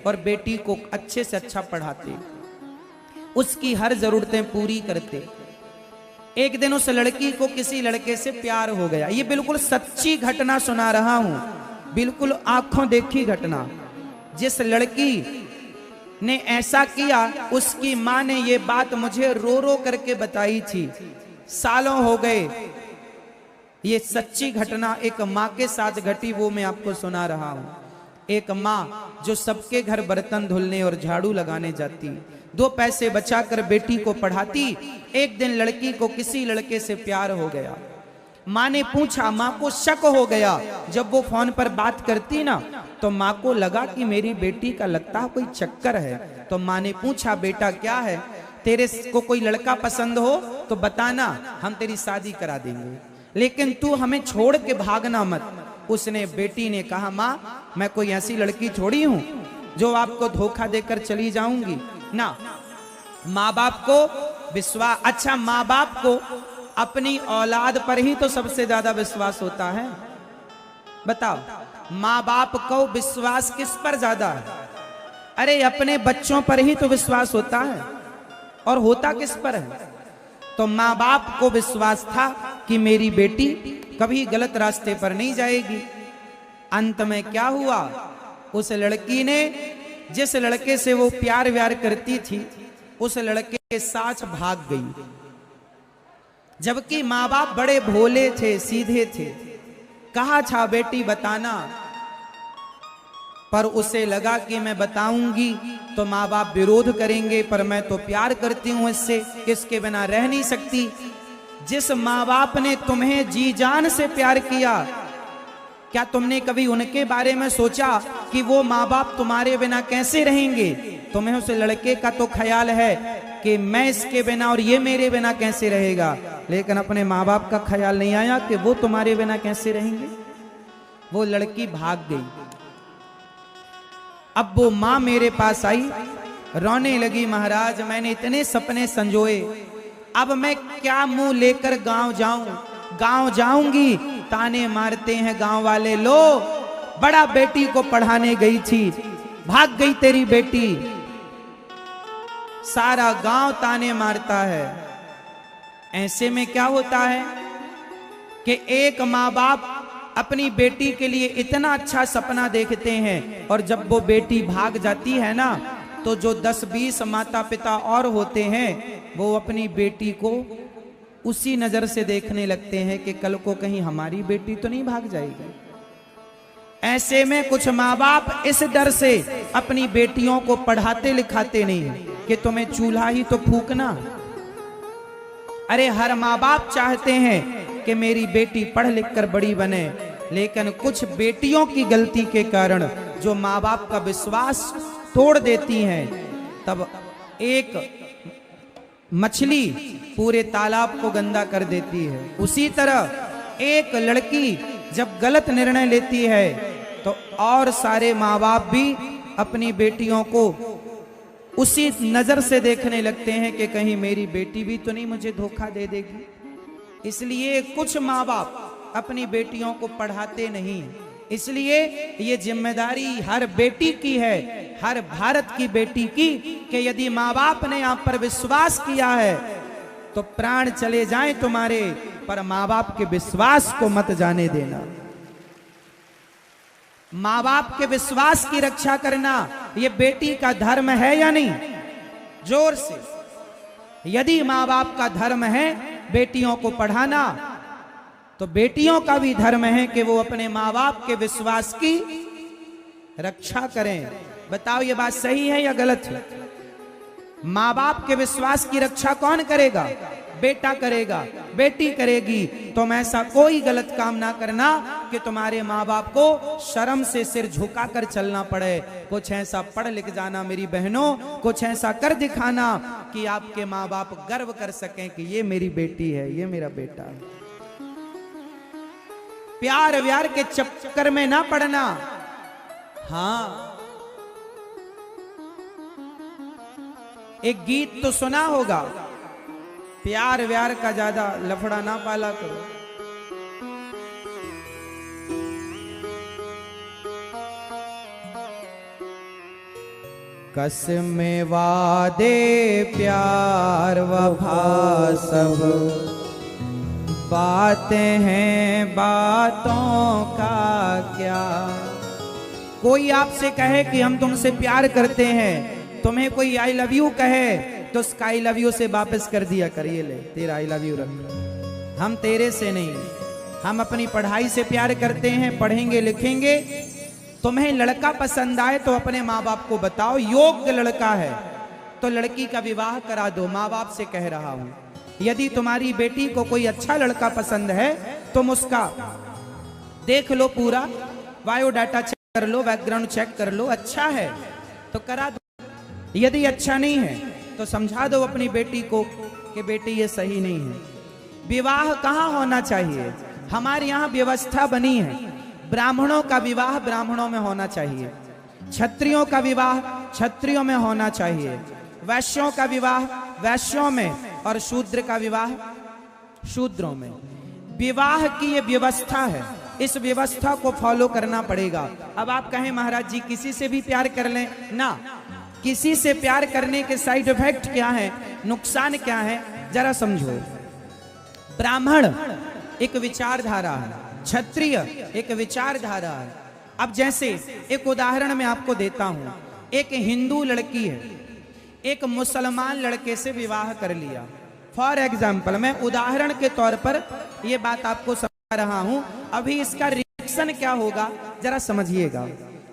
और बेटी को अच्छे से अच्छा पढ़ाते, उसकी हर जरूरतें पूरी करते। एक दिन उस लड़की को किसी लड़के से प्यार हो गया। ये बिल्कुल सच्ची घटना सुना रहा हूं, बिल्कुल आंखों देखी घटना। जिस लड़की ने ऐसा किया, उसकी मां ने ये बात मुझे रो रो करके बताई थी। सालों हो गए, ये सच्ची घटना एक माँ के साथ घटी, वो मैं आपको सुना रहा हूं। एक माँ जो सबके घर बर्तन धुलने और झाड़ू लगाने जाती, 2 पैसे बचाकर बेटी को पढ़ाती। एक दिन लड़की को किसी लड़के से प्यार हो गया। माँ ने पूछा, माँ को शक हो गया। जब वो फोन पर बात करती ना, तो माँ को लगा कि मेरी बेटी का लगता कोई चक्कर है। तो माँ ने पूछा, बेटा क्या है, तेरे को कोई लड़का पसंद हो तो बताना, हम तेरी शादी करा देंगे, लेकिन तू हमें छोड़ के भागना मत। उसने, बेटी ने कहा, माँ मैं कोई ऐसी लड़की थोड़ी हूं जो आपको धोखा देकर चली जाऊंगी ना। माँ बाप को विश्वास, अच्छा माँ बाप को अपनी औलाद पर ही तो सबसे ज्यादा विश्वास होता है। बताओ, माँ बाप को विश्वास किस पर ज्यादा है? अरे अपने बच्चों पर ही तो विश्वास होता है, और होता किस पर है? तो माँ बाप को विश्वास था कि मेरी बेटी कभी गलत रास्ते पर नहीं जाएगी। अंत में क्या हुआ, उस लड़की ने जिस लड़के से वो प्यार व्यार करती थी, उस लड़के के साथ भाग गई। जबकि माँ बाप बड़े भोले थे, सीधे थे। कहा था, बेटी बताना, पर उसे लगा कि मैं बताऊंगी तो माँ बाप विरोध करेंगे, पर मैं तो प्यार करती हूं इससे, इसके बिना रह नहीं सकती। जिस माँ बाप ने तुम्हें जी जान से प्यार किया, क्या तुमने कभी उनके बारे में सोचा कि वो माँ बाप तुम्हारे बिना कैसे रहेंगे? तुम्हें उस लड़के का तो ख्याल है कि मैं इसके बिना और ये मेरे बिना कैसे रहेगा, लेकिन अपने माँ बाप का ख्याल नहीं आया कि वो तुम्हारे बिना कैसे रहेंगे। वो लड़की भाग गई। अब वो माँ मेरे पास आई, रोने लगी, महाराज मैंने इतने सपने संजोए, अब मैं क्या मुंह लेकर गांव जाऊं? गांव जाऊंगी, ताने मारते हैं गांव वाले, लो बड़ा बेटी को पढ़ाने गई थी, भाग गई तेरी बेटी। सारा गांव ताने मारता है। ऐसे में क्या होता है कि एक माँ बाप अपनी बेटी के लिए इतना अच्छा सपना देखते हैं, और जब वो बेटी भाग जाती है ना, तो जो 10-20 माता पिता और होते हैं, वो अपनी बेटी को उसी नजर से देखने लगते हैं कि कल को कहीं हमारी बेटी तो नहीं भाग जाएगी। ऐसे में कुछ माँ बाप इस डर से अपनी बेटियों को पढ़ाते लिखाते नहीं कि तुम्हें चूल्हा ही तो फूकना। अरे हर माँ बाप चाहते हैं कि मेरी बेटी पढ़ लिख कर बड़ी बने, लेकिन कुछ बेटियों की गलती के कारण जो माँ बाप का विश्वास तोड़ देती हैं, तब एक मछली पूरे तालाब को गंदा कर देती है। उसी तरह एक लड़की जब गलत निर्णय लेती है, तो और सारे माँ बाप भी अपनी बेटियों को उसी नजर से देखने लगते हैं कि कहीं मेरी बेटी भी तो नहीं मुझे धोखा दे देगी। इसलिए कुछ माँ बाप अपनी बेटियों को पढ़ाते नहीं। इसलिए ये जिम्मेदारी हर बेटी की है, हर भारत की बेटी की, कि यदि माँ बाप ने आप पर विश्वास किया है तो प्राण चले जाएं तुम्हारे, पर माँ बाप के विश्वास को मत जाने देना। माँ बाप के विश्वास की रक्षा करना ये बेटी का धर्म है या नहीं? जोर से। यदि माँ बाप का धर्म है बेटियों को पढ़ाना, तो बेटियों का भी धर्म है कि वो अपने माँ बाप के विश्वास की रक्षा करें। बताओ ये बात सही है या गलत है? माँ बाप के विश्वास की रक्षा कौन करेगा? बेटा करेगा, बेटी करेगी। तुम ऐसा कोई गलत काम ना करना कि तुम्हारे माँ बाप को शर्म से सिर झुकाकर चलना पड़े। कुछ ऐसा पढ़ लिख जाना मेरी बहनों, कुछ ऐसा कर दिखाना कि आपके माँ बाप गर्व कर सकें कि ये मेरी बेटी है, ये मेरा बेटा है। प्यार व्यार के चक्कर में ना पड़ना। हाँ, एक गीत तो सुना होगा, प्यार व्यार का ज्यादा लफड़ा ना पाला करो। कसमें वादे प्यार वफा सब बातें हैं बातों का क्या। कोई आपसे कहे कि हम तुमसे प्यार करते हैं, तुम्हें कोई आई लव यू कहे तो उसका आई लव यू से वापस कर दिया करिए, ले तेरा आई लव यू रख, हम तेरे से नहीं। हम अपनी पढ़ाई से प्यार करते हैं, पढ़ेंगे लिखेंगे। तुम्हें लड़का पसंद आए तो अपने माँ बाप को बताओ, योग्य लड़का है तो लड़की का विवाह करा दो। माँ बाप से कह रहा हूं, यदि तुम्हारी बेटी को कोई अच्छा लड़का पसंद है तुम उसका देख लो, पूरा बायोडाटा चेक कर लो, बैकग्राउंड चेक कर लो, अच्छा है तो करा दो। यदि अच्छा नहीं है तो समझा दो अपनी बेटी को कि बेटी ये सही नहीं है। विवाह कहाँ होना चाहिए? हमारे यहाँ व्यवस्था बनी है, ब्राह्मणों का विवाह ब्राह्मणों में होना चाहिए, क्षत्रियों का विवाह क्षत्रियों में होना चाहिए, वैश्यों का विवाह वैश्यों में और शूद्र का विवाह शूद्रों में। विवाह की ये व्यवस्था है, इस व्यवस्था को फॉलो करना पड़ेगा। अब आप कहें महाराज जी किसी से भी प्यार कर लें ना, किसी से प्यार करने के साइड इफेक्ट क्या है, नुकसान क्या है, जरा समझो। ब्राह्मण एक विचारधारा है, क्षत्रिय एक विचारधारा है। अब जैसे एक उदाहरण मैं आपको देता हूं, एक हिंदू लड़की है, एक मुसलमान लड़के से विवाह कर लिया। फॉर एग्जाम्पल, मैं उदाहरण के तौर पर यह बात आपको समझा रहा हूं, अभी इसका रिएक्शन क्या होगा जरा समझिएगा।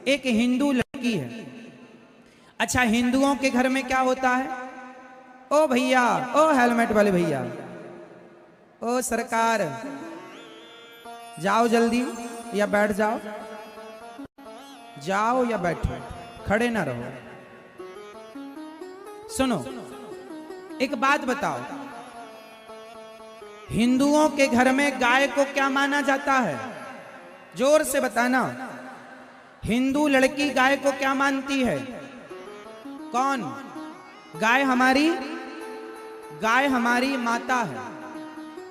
एक हिंदू लड़की है, अच्छा हिंदुओं के घर में क्या होता है, ओ भैया, ओ हेलमेट वाले भैया, ओ सरकार, जाओ जल्दी या बैठ जाओ, जाओ या बैठो, खड़े ना रहो। सुनो एक बात बताओ, हिंदुओं के घर में गाय को क्या माना जाता है? जोर से बताना, हिंदू लड़की गाय को क्या मानती है? कौन? गाय हमारी माता है।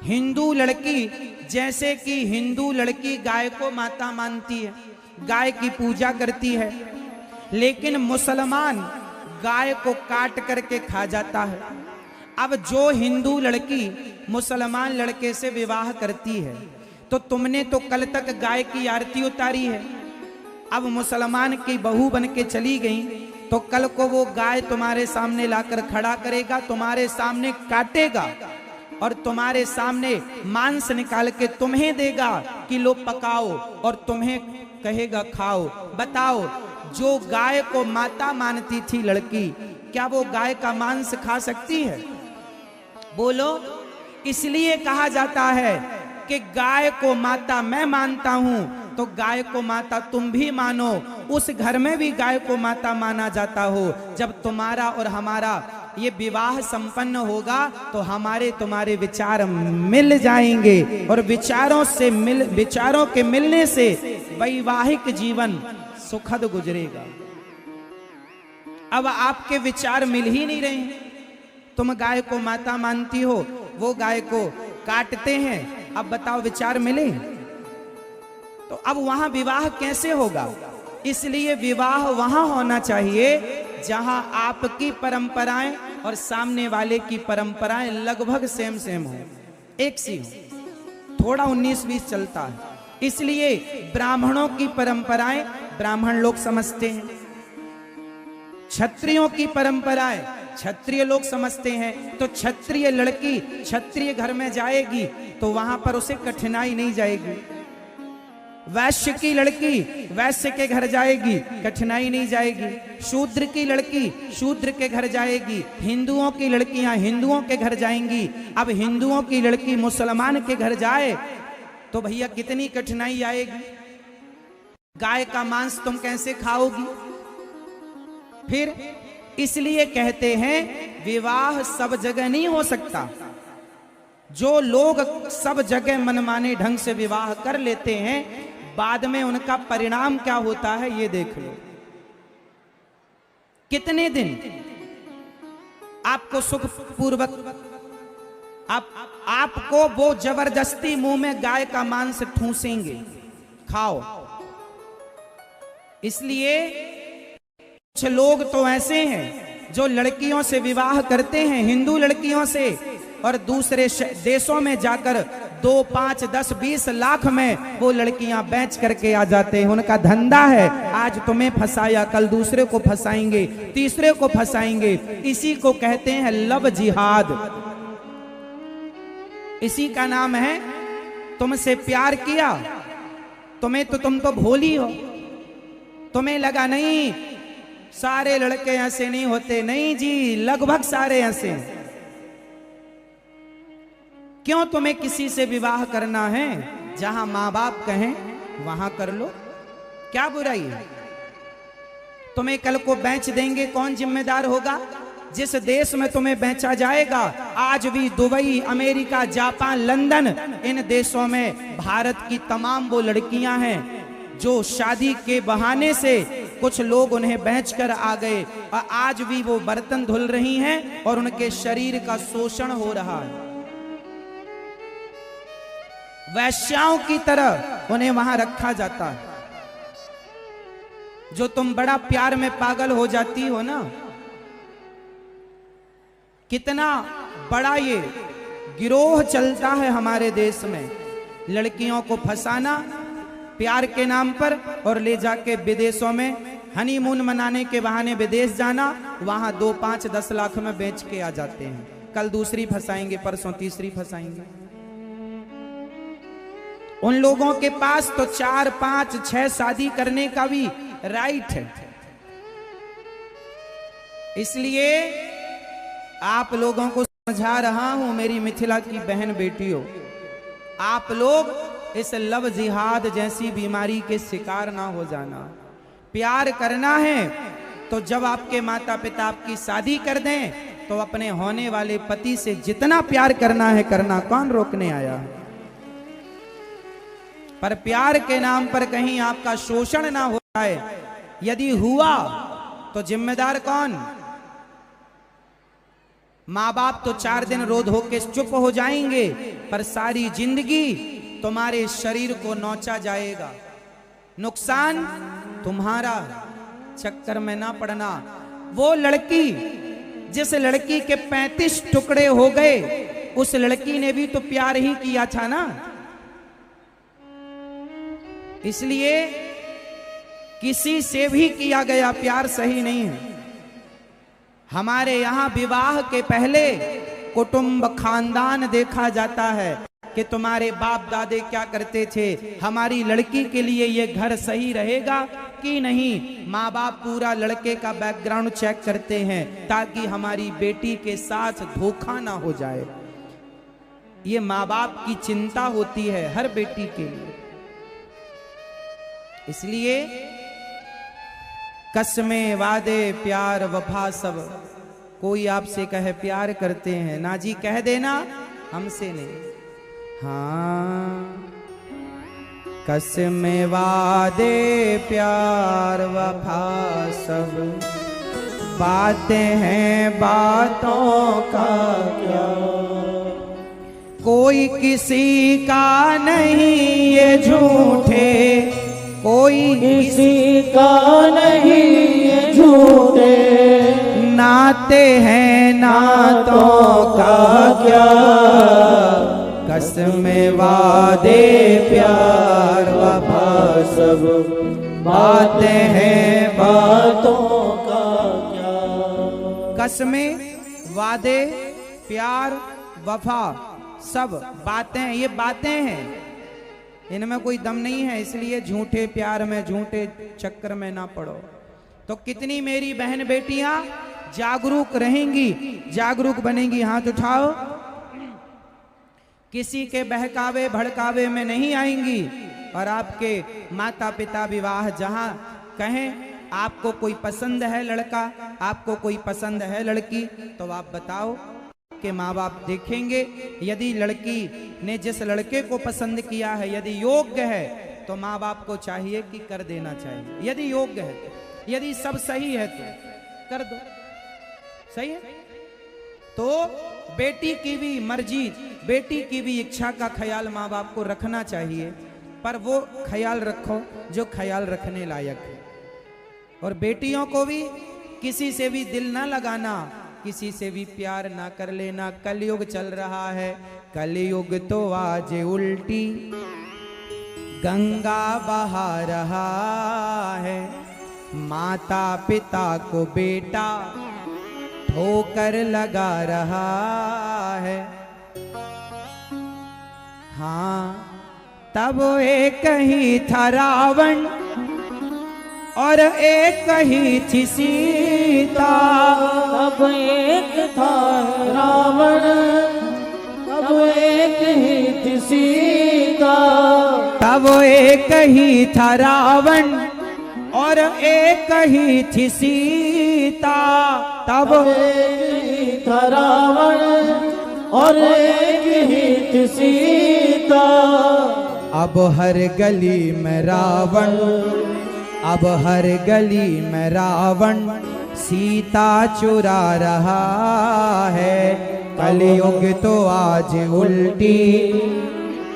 हिंदू लड़की, जैसे कि हिंदू लड़की गाय को माता मानती है, गाय की पूजा करती है, लेकिन मुसलमान गाय को काट करके खा जाता है। अब जो हिंदू लड़की मुसलमान लड़के से विवाह करती है तो तुमने तो कल तक गाय की आरती उतारी है, अब मुसलमान की बहू बन के चली गई तो कल को वो गाय तुम्हारे सामने लाकर खड़ा करेगा, तुम्हारे सामने काटेगा और तुम्हारे सामने मांस निकाल के तुम्हें देगा कि लो पकाओ, और तुम्हें कहेगा खाओ। बताओ, जो गाय को माता मानती थी लड़की, क्या वो गाय का मांस खा सकती है? बोलो। इसलिए कहा जाता है कि गाय को माता मैं मानता हूं तो गाय को माता तुम भी मानो। उस घर में भी गाय को माता माना जाता हो। जब तुम्हारा और हमारा ये विवाह संपन्न होगा तो हमारे तुम्हारे विचार मिल जाएंगे और विचारों के मिलने से वैवाहिक जीवन सुखद गुजरेगा। अब आपके विचार मिल ही नहीं रहे हैं, तुम गाय को माता मानती हो, वो गाय को काटते हैं, अब बताओ विचार मिले? तो अब वहां विवाह कैसे होगा? इसलिए विवाह वहां होना चाहिए जहां आपकी परंपराएं और सामने वाले की परंपराएं लगभग सेम हो, एक सी हो, थोड़ा 19-20 चलता है। इसलिए ब्राह्मणों की परंपराएं ब्राह्मण लोग समझते हैं, क्षत्रियों की परंपराएं क्षत्रिय लोग समझते हैं। तो क्षत्रिय लड़की क्षत्रिय घर में जाएगी तो वहां पर उसे कठिनाई नहीं जाएगी। वैश्य की लड़की वैश्य के घर जाएगी, कठिनाई नहीं जाएगी। शूद्र की लड़की शूद्र के घर जाएगी। हिंदुओं की लड़कियां हिंदुओं के घर जाएंगी। अब हिंदुओं की लड़की मुसलमान के घर जाए तो भैया कितनी कठिनाई आएगी। गाय का मांस तुम कैसे खाओगी? फिर इसलिए कहते हैं विवाह सब जगह नहीं हो सकता। जो लोग सब जगह मनमाने ढंग से विवाह कर लेते हैं, बाद में उनका परिणाम क्या होता है ये देख लो। कितने दिन आपको सुखपूर्वक आपको वो जबरदस्ती मुंह में गाय का मांस ठूसेंगे, खाओ। इसलिए कुछ लोग तो ऐसे हैं जो लड़कियों से विवाह करते हैं, हिंदू लड़कियों से, और दूसरे देशों में जाकर 2, 5, 10, 20 लाख में वो लड़कियां बेच करके आ जाते हैं। उनका धंधा है, आज तुम्हें फंसाया, कल दूसरे को फंसाएंगे, तीसरे को फंसाएंगे। इसी को कहते हैं लव जिहाद। इसी का नाम है तुमसे प्यार किया, तुम तो भोली हो, तुम्हें लगा नहीं सारे लड़के ऐसे नहीं होते। नहीं जी, लगभग सारे ऐसे। क्यों तुम्हें किसी से विवाह करना है? जहां मां बाप कहें वहां कर लो, क्या बुराई है? तुम्हें कल को बेच देंगे, कौन जिम्मेदार होगा? जिस देश में तुम्हें बेचा जाएगा, आज भी दुबई, अमेरिका, जापान, लंदन, इन देशों में भारत की तमाम वो लड़कियां हैं जो शादी के बहाने से कुछ लोग उन्हें बेचकर आ गए, और आज भी वो बर्तन धुल रही हैं और उनके शरीर का शोषण हो रहा है। वैश्याओं की तरह उन्हें वहां रखा जाता है। जो तुम बड़ा प्यार में पागल हो जाती हो ना, कितना बड़ा ये गिरोह चलता है हमारे देश में, लड़कियों को फंसाना प्यार के नाम पर और ले जाके विदेशों में हनीमून मनाने के बहाने विदेश जाना, वहां 2, 5, 10 लाख में बेच के आ जाते हैं। कल दूसरी फंसाएंगे, परसों तीसरी फंसाएंगे। उन लोगों के पास तो 4, 5, 6 शादी करने का भी राइट है। इसलिए आप लोगों को समझा रहा हूं, मेरी मिथिला की बहन बेटियों, आप लोग इस लव जिहाद जैसी बीमारी के शिकार ना हो जाना। प्यार करना है तो जब आपके माता पिता आपकी शादी कर दें तो अपने होने वाले पति से जितना प्यार करना है करना, कौन रोकने आया है? पर प्यार के नाम पर कहीं आपका शोषण ना हो जाए। यदि हुआ तो जिम्मेदार कौन? माँ बाप तो 4 दिन रो धो के चुप हो जाएंगे, पर सारी जिंदगी तुम्हारे शरीर को नोचा जाएगा। नुकसान तुम्हारा, चक्कर में ना पड़ना। वो लड़की, जिस लड़की के 35 टुकड़े हो गए, उस लड़की ने भी तो प्यार ही किया था ना। इसलिए किसी से भी किया गया प्यार सही नहीं है। हमारे यहां विवाह के पहले कुटुंब, खानदान देखा जाता है कि तुम्हारे बाप दादे क्या करते थे, हमारी लड़की के लिए ये घर सही रहेगा कि नहीं। माँ बाप पूरा लड़के का बैकग्राउंड चेक करते हैं ताकि हमारी बेटी के साथ धोखा ना हो जाए। ये माँ बाप की चिंता होती है हर बेटी के लिए। इसलिए कसमें, वादे, प्यार, वफा सब, कोई आपसे कहे प्यार करते हैं ना जी, कह देना, हमसे नहीं। हाँ, कसमें, वादे, प्यार, वफा सब बातें हैं, बातों का क्या, कोई किसी का नहीं ये झूठे, कोई किसी का नहीं ये झूठे, नाते हैं नातों का क्या, कसमें, वादे, प्यार, वफा सब बातें हैं, बातों का क्या। कसमें, वादे, प्यार, वफा सब बातें, ये बातें हैं, इनमें कोई दम नहीं है। इसलिए झूठे प्यार में, झूठे चक्कर में ना पड़ो। तो कितनी मेरी बहन बेटियां जागरूक रहेंगी, जागरूक बनेंगी? हाथ उठाओ। किसी के बहकावे भड़कावे में नहीं आएंगी। और आपके माता पिता विवाह जहां कहें आपको कोई पसंद है लड़का, आपको कोई पसंद है लड़की, तो आप बताओ कि माँ बाप देखेंगे। यदि लड़की ने जिस लड़के को पसंद किया है यदि योग्य है तो माँ बाप को चाहिए कि कर देना चाहिए। यदि योग्य है तो, यदि सब सही है तो कर दो। सही है तो बेटी की भी मर्जी, बेटी की भी इच्छा का ख्याल माँ बाप को रखना चाहिए, पर वो ख्याल रखो जो ख्याल रखने लायक है। और बेटियों को भी किसी से भी दिल ना लगाना, किसी से भी प्यार ना कर लेना। कलयुग चल रहा है, कलयुग तो आज उल्टी गंगा बहा रहा है। माता पिता को बेटा ठोकर लगा रहा है। हाँ, तब एक ही था रावण और एक ही थी सीता। तब एक था रावण, तब एक ही थी सीता। तब एक ही था रावण और एक ही थी सीता। तब एक ही था रावण और एक ही थी सीता। अब हर गली में रावण, अब हर गली में रावण सीता चुरा रहा है। कलयुग तो आज उल्टी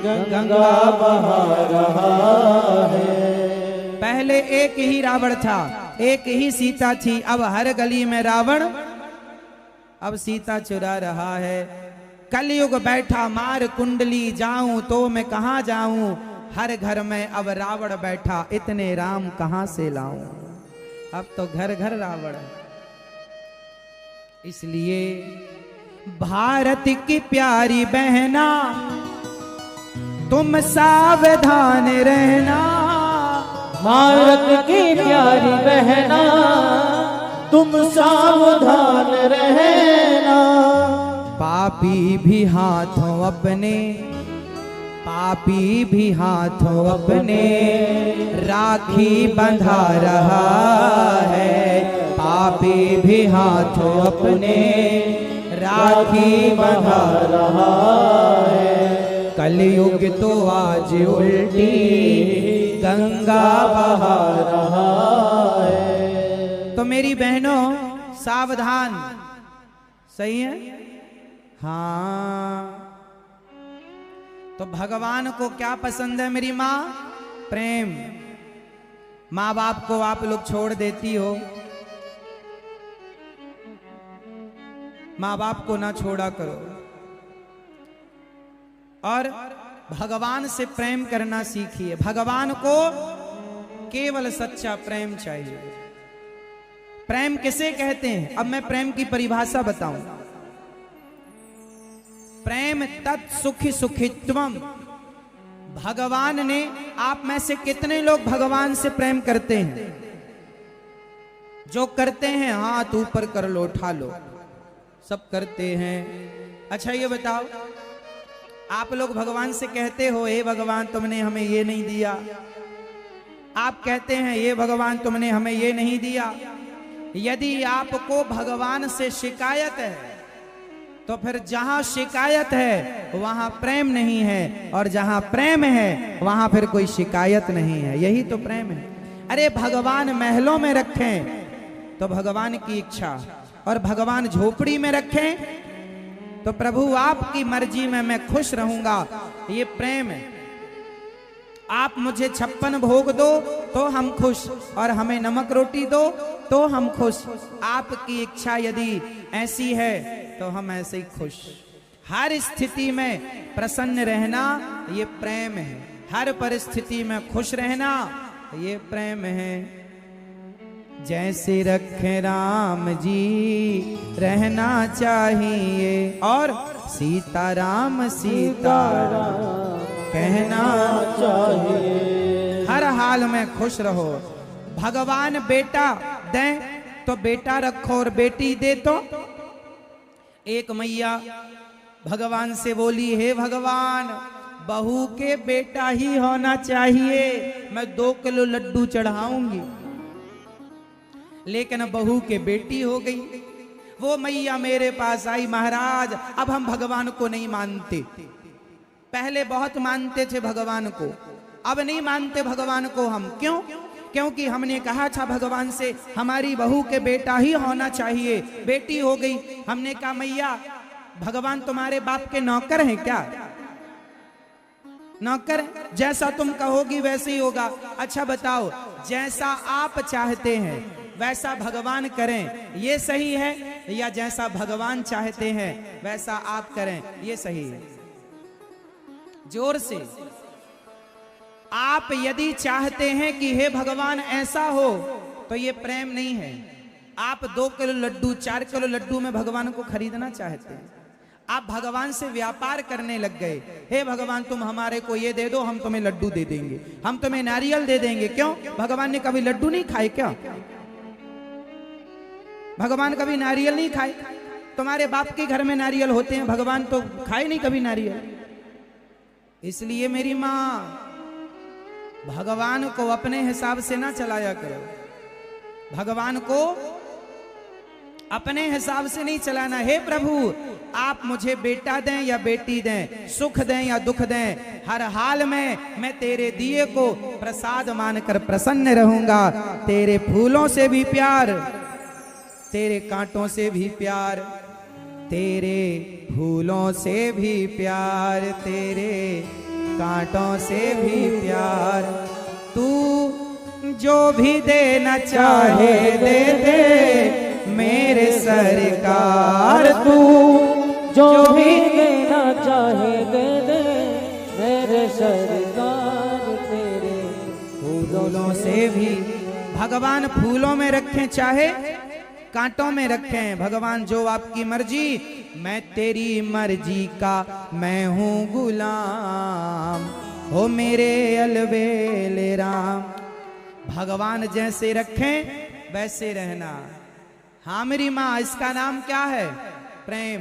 गंगा बहा रहा है। पहले एक ही रावण था, एक ही सीता थी। अब हर गली में रावण अब सीता चुरा रहा है। कलयुग बैठा मार कुंडली, जाऊं तो मैं कहां जाऊं। हर घर में अब रावण बैठा, इतने राम कहां से लाऊं। अब तो घर घर रावण है। इसलिए भारत की प्यारी बहना तुम सावधान रहना। भारत की प्यारी बहना तुम सावधान रहना। पापी भी हाथों अपने, पापी भी हाथों अपने राखी बंधा रहा है। पापी भी हाथों अपने राखी बंधा रहा है। कलयुग तो आज उल्टी गंगा बहा रहा है। तो मेरी बहनों सावधान, सही है? हाँ, तो भगवान को क्या पसंद है मेरी माँ? प्रेम। माँ बाप को आप लोग छोड़ देती हो, माँ बाप को ना छोड़ा करो और भगवान से प्रेम करना सीखिए। भगवान को केवल सच्चा प्रेम चाहिए। प्रेम किसे कहते हैं? अब मैं प्रेम की परिभाषा बताऊं। प्रेम तत्सुखि सुखित्वम। भगवान ने, आप में से कितने लोग भगवान से प्रेम करते हैं? जो करते हैं हाथ ऊपर कर लो, उठा लो। सब करते हैं। अच्छा ये बताओ, आप लोग भगवान से कहते हो हे भगवान तुमने हमें ये नहीं दिया। आप कहते हैं ये भगवान तुमने हमें ये नहीं दिया। यदि आपको भगवान से शिकायत है तो फिर जहां शिकायत है वहां प्रेम नहीं है, और जहां प्रेम है वहां फिर कोई शिकायत नहीं है। यही तो प्रेम है। अरे भगवान महलों में रखें तो भगवान की इच्छा, और भगवान झोपड़ी में रखें तो प्रभु आपकी मर्जी में मैं खुश रहूंगा। ये प्रेम है। आप मुझे 56 भोग दो तो हम खुश, और हमें नमक रोटी दो तो हम खुश। आपकी इच्छा यदि ऐसी है तो हम ऐसे ही खुश। हर स्थिति में प्रसन्न रहना ये प्रेम है। हर परिस्थिति में खुश रहना ये प्रेम है। जैसे रखे राम जी रहना चाहिए, और सीताराम सीताराम कहना चाहिए। हर हाल में खुश रहो। भगवान बेटा दें तो बेटा रखो, और बेटी दे तो। एक मैया भगवान से बोली हे भगवान बहू के बेटा ही होना चाहिए, मैं 2 किलो लड्डू चढ़ाऊंगी। लेकिन बहू के बेटी हो गई। वो मैया मेरे पास आई, महाराज अब हम भगवान को नहीं मानते। पहले बहुत मानते थे भगवान को, अब नहीं मानते भगवान को हम। क्यों? क्योंकि हमने कहा था भगवान से हमारी बहू के बेटा ही होना चाहिए, बेटी हो गई। हमने कहा मैया भगवान तुम्हारे बाप के नौकर हैं क्या? नौकर, जैसा तुम कहोगी वैसे ही होगा। अच्छा बताओ, जैसा आप चाहते हैं वैसा भगवान करें, ये सही है, या जैसा भगवान चाहते हैं वैसा आप करें, ये सही है? जोर से। आप यदि चाहते हैं कि हे भगवान ऐसा हो, तो ये प्रेम नहीं है। आप 2 किलो लड्डू 4 किलो लड्डू में भगवान को खरीदना चाहते हैं। आप भगवान से व्यापार करने लग गए। हे भगवान तुम हमारे को ये दे दो, हम तुम्हें लड्डू दे देंगे, हम तुम्हें नारियल दे देंगे। क्यों? भगवान ने कभी लड्डू नहीं खाए क्या? भगवान कभी नारियल नहीं खाए? तुम्हारे बाप के घर में नारियल होते हैं, भगवान तो खाए नहीं कभी नारियल। इसलिए मेरी माँ, भगवान को अपने हिसाब से ना चलाया करो। भगवान को अपने हिसाब से नहीं चलाना। हे प्रभु, आप मुझे बेटा दें या बेटी दें, सुख दें या दुख दें, हर हाल में मैं तेरे दिए को प्रसाद मानकर प्रसन्न रहूंगा। तेरे फूलों से भी प्यार, तेरे कांटों से भी प्यार, तेरे फूलों से भी प्यार, तेरे कांटों से भी प्यार। तू जो भी देना चाहे दे दे मेरे सरकार, तू जो भी देना चाहे दे दे मेरे सरकार। तेरे फूलों से भी, भगवान फूलों में रखें चाहे कांटों में रखें, भगवान जो आपकी मर्जी। मैं तेरी मर्जी का मैं हूँ गुलाम, हो मेरे अलबेले राम। भगवान जैसे रखें वैसे रहना। हाँ मेरी माँ, इसका नाम क्या है? प्रेम।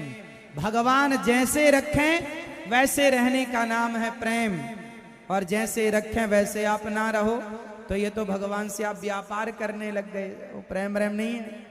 भगवान जैसे रखें वैसे रहने का नाम है प्रेम। और जैसे रखें वैसे आप ना रहो, तो ये तो भगवान से आप व्यापार करने लग गए, वो प्रेम नहीं है।